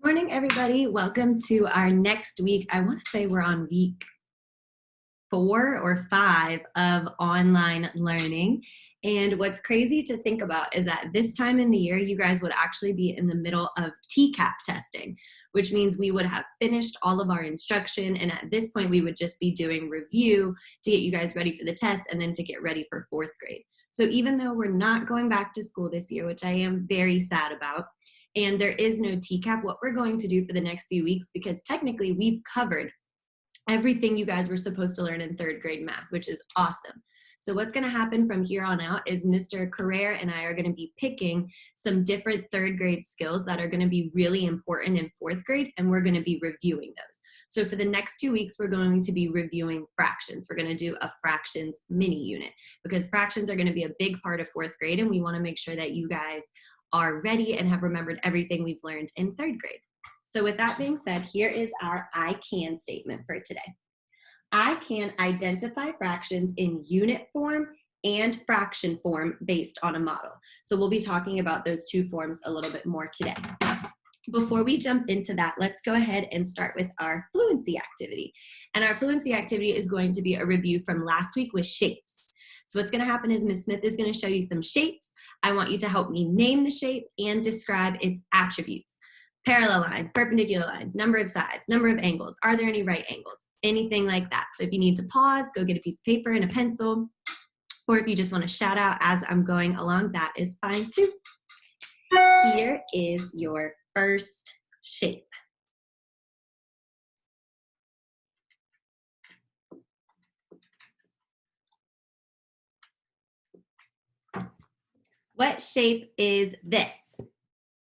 Morning, everybody. Welcome to our next week. I want to say we're on week 4 or 5 of online learning. And what's crazy to think about is that this time in the year, you guys would actually be in the middle of TCAP testing, which means we would have finished all of our instruction. And at this point, we would just be doing review to get you guys ready for the test and then to get ready for 4th grade. So even though we're not going back to school this year, which I am very sad about, and there is no TCAP, what we're going to do for the next few weeks, because technically we've covered everything you guys were supposed to learn in 3rd grade math, which is awesome. So what's going to happen from here on out is Mr. Carrere and I are going to be picking some different 3rd grade skills that are going to be really important in 4th grade, and we're going to be reviewing those. So for the next 2 weeks, we're going to be reviewing fractions. We're going to do a fractions mini unit because fractions are going to be a big part of 4th grade, and we want to make sure that you guys are ready and have remembered everything we've learned in 3rd grade. So with that being said, here is our I can statement for today. I can identify fractions in unit form and fraction form based on a model. So we'll be talking about those 2 forms a little bit more today. Before we jump into that, let's go ahead and start with our fluency activity. And our fluency activity is going to be a review from last week with shapes. So what's going to happen is Ms. Smith is going to show you some shapes. I want you to help me name the shape and describe its attributes. Parallel lines, perpendicular lines, number of sides, number of angles. Are there any right angles? Anything like that. So if you need to pause, go get a piece of paper and a pencil. Or if you just want to shout out as I'm going along, that is fine too. Here is your first shape. What shape is this?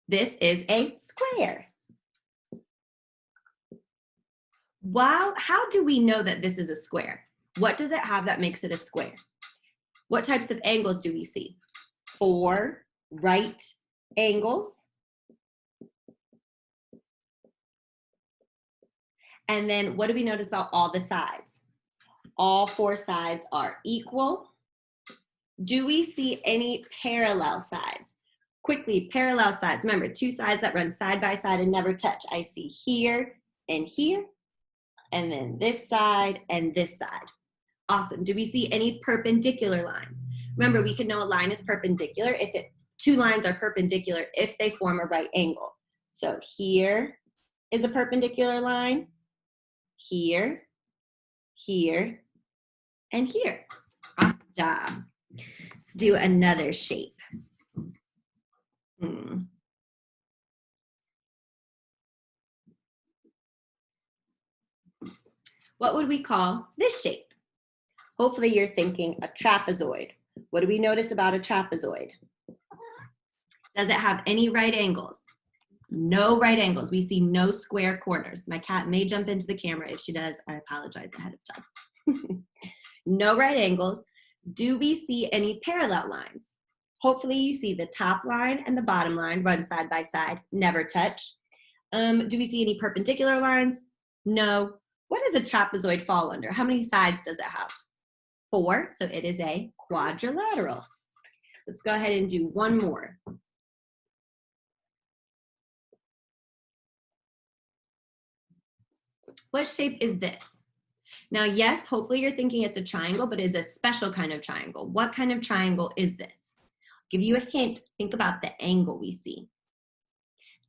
This is a square. Wow, how do we know that this is a square? What does it have that makes it a square? What types of angles do we see? 4 right angles. And then what do we notice about all the sides? All 4 sides are equal. Do we see any parallel sides? Quickly, parallel sides. Remember, 2 sides that run side by side and never touch. I see here, and then this side and this side. Awesome. Do we see any perpendicular lines? Remember, we can know a line is perpendicular if 2 lines are perpendicular if they form a right angle. So here is a perpendicular line, here, here, and here. Awesome job. Let's do another shape. What would we call this shape? Hopefully you're thinking a trapezoid. What do we notice about a trapezoid? Does it have any right angles? No right angles. We see no square corners. My cat may jump into the camera. If she does, I apologize ahead of time. No right angles. Do we see any parallel lines? Hopefully you see the top line and the bottom line run side by side, never touch. Do we see any perpendicular lines? No. What does a trapezoid fall under? How many sides does it have? 4, so it is a quadrilateral. Let's go ahead and do one more. What shape is this? Now, yes, hopefully you're thinking it's a triangle, but it's a special kind of triangle. What kind of triangle is this? I'll give you a hint. Think about the angle we see.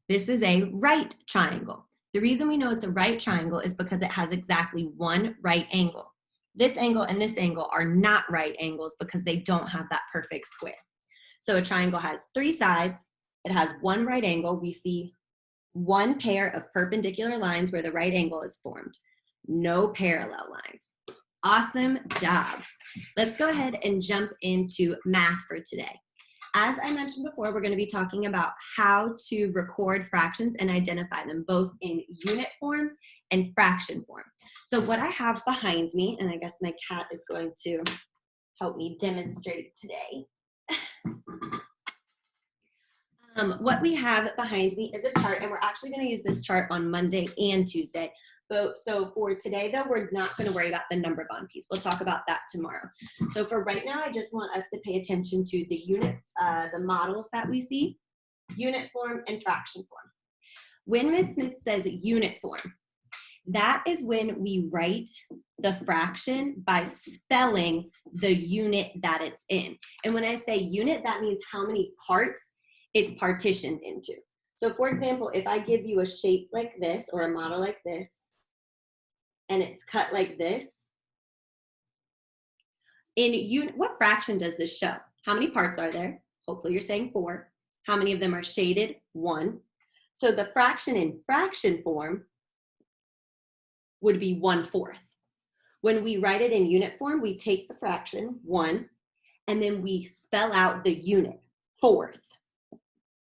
This is a right triangle. The reason we know it's a right triangle is because it has exactly 1 right angle. This angle and this angle are not right angles because they don't have that perfect square. So a triangle has 3 sides. It has 1 right angle. We see 1 pair of perpendicular lines where the right angle is formed. No parallel lines. Awesome job. Let's go ahead and jump into math for today. As I mentioned before, we're going to be talking about how to record fractions and identify them both in unit form and fraction form. So what I have behind me, and I guess my cat is going to help me demonstrate today. What we have behind me is a chart, and we're actually going to use this chart on Monday and Tuesday. So for today, though, we're not going to worry about the number bond piece. We'll talk about that tomorrow. So for right now, I just want us to pay attention to the unit, the models that we see, unit form and fraction form. When Ms. Smith says unit form, that is when we write the fraction by spelling the unit that it's in. And when I say unit, that means how many parts it's partitioned into. So for example, if I give you a shape like this or a model like this, and it's cut like this, in unit, what fraction does this show? How many parts are there? Hopefully you're saying 4. How many of them are shaded? 1. So the fraction in fraction form would be 1/4. When we write it in unit form, we take the fraction, 1, and then we spell out the unit, 4th.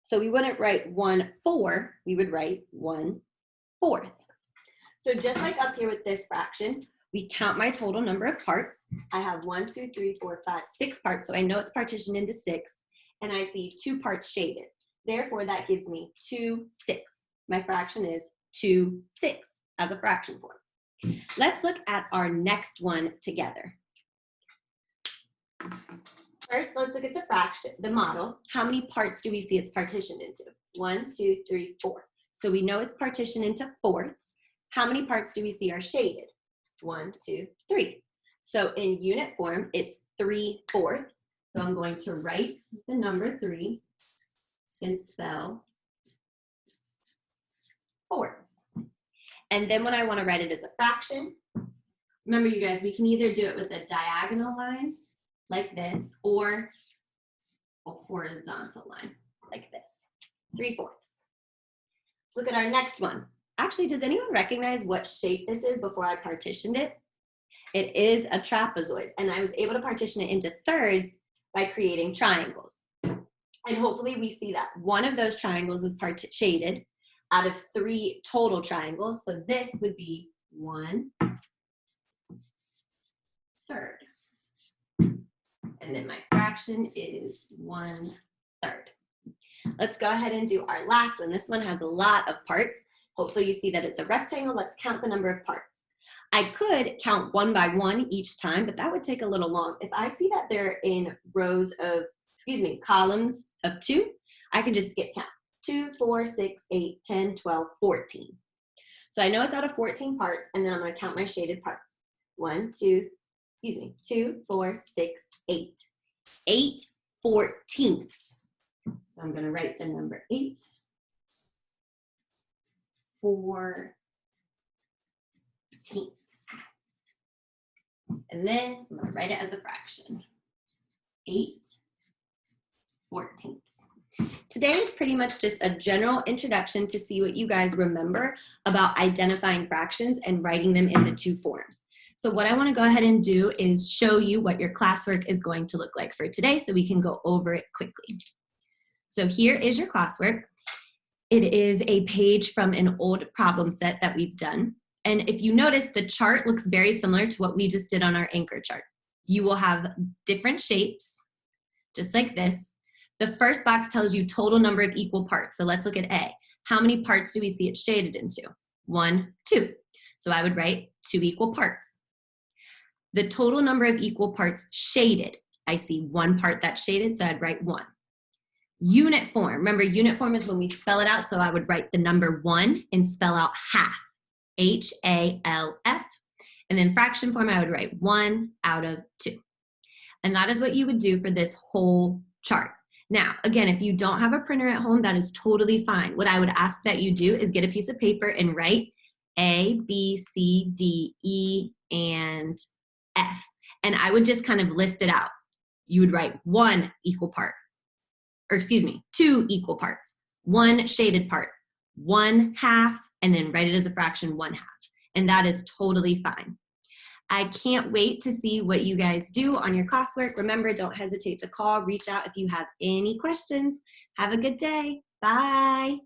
So we wouldn't write 1/4, we would write 1/4. So just like up here with this fraction, we count my total number of parts. I have 1, 2, 3, 4, 5, 6 parts, so I know it's partitioned into 6, and I see 2 parts shaded. Therefore, that gives me 2/6. My fraction is 2/6 as a fraction form. Let's look at our next one together. First, let's look at the fraction, the model. How many parts do we see it's partitioned into? 1, 2, 3, 4. So we know it's partitioned into fourths. How many parts do we see are shaded? 1, 2, 3. So in unit form, it's 3/4. So I'm going to write the number 3 and spell fourths. And then when I want to write it as a fraction, remember you guys, we can either do it with a diagonal line like this or a horizontal line like this, 3/4. Let's look at our next one. Actually, does anyone recognize what shape this is before I partitioned it? It is a trapezoid, and I was able to partition it into thirds by creating triangles. And hopefully we see that one of those triangles is shaded out of 3 total triangles. So this would be 1/3. And then my fraction is 1/3. Let's go ahead and do our last one. This one has a lot of parts. Hopefully you see that it's a rectangle. Let's count the number of parts. I could count 1 by 1 each time, but that would take a little long. If I see that they're in columns of 2, I can just skip count. 2, 4, 6, 8, 10, 12, 14. So I know it's out of 14 parts, and then I'm going to count my shaded parts. 2, 4, 6, 8. 8/14. So I'm going to write the number 8/14. And then I'm going to write it as a fraction. 8/14. Today is pretty much just a general introduction to see what you guys remember about identifying fractions and writing them in the 2 forms. So what I want to go ahead and do is show you what your classwork is going to look like for today so we can go over it quickly. So here is your classwork. It is a page from an old problem set that we've done. And if you notice, the chart looks very similar to what we just did on our anchor chart. You will have different shapes, just like this. The first box tells you total number of equal parts. So let's look at A. How many parts do we see it shaded into? 1, 2. So I would write 2 equal parts. The total number of equal parts shaded. I see 1 part that's shaded, so I'd write 1. Unit form. Remember, unit form is when we spell it out, so I would write the number 1 and spell out half. HALF. And then fraction form, I would write 1/2. And that is what you would do for this whole chart. Now, again, if you don't have a printer at home, that is totally fine. What I would ask that you do is get a piece of paper and write A, B, C, D, E, and F. And I would just kind of list it out. You would write 1 equal part, or excuse me, 2 equal parts, 1 shaded part, 1/2, and then write it as a fraction, 1/2. And that is totally fine. I can't wait to see what you guys do on your classwork. Remember, don't hesitate to call, reach out if you have any questions. Have a good day. Bye.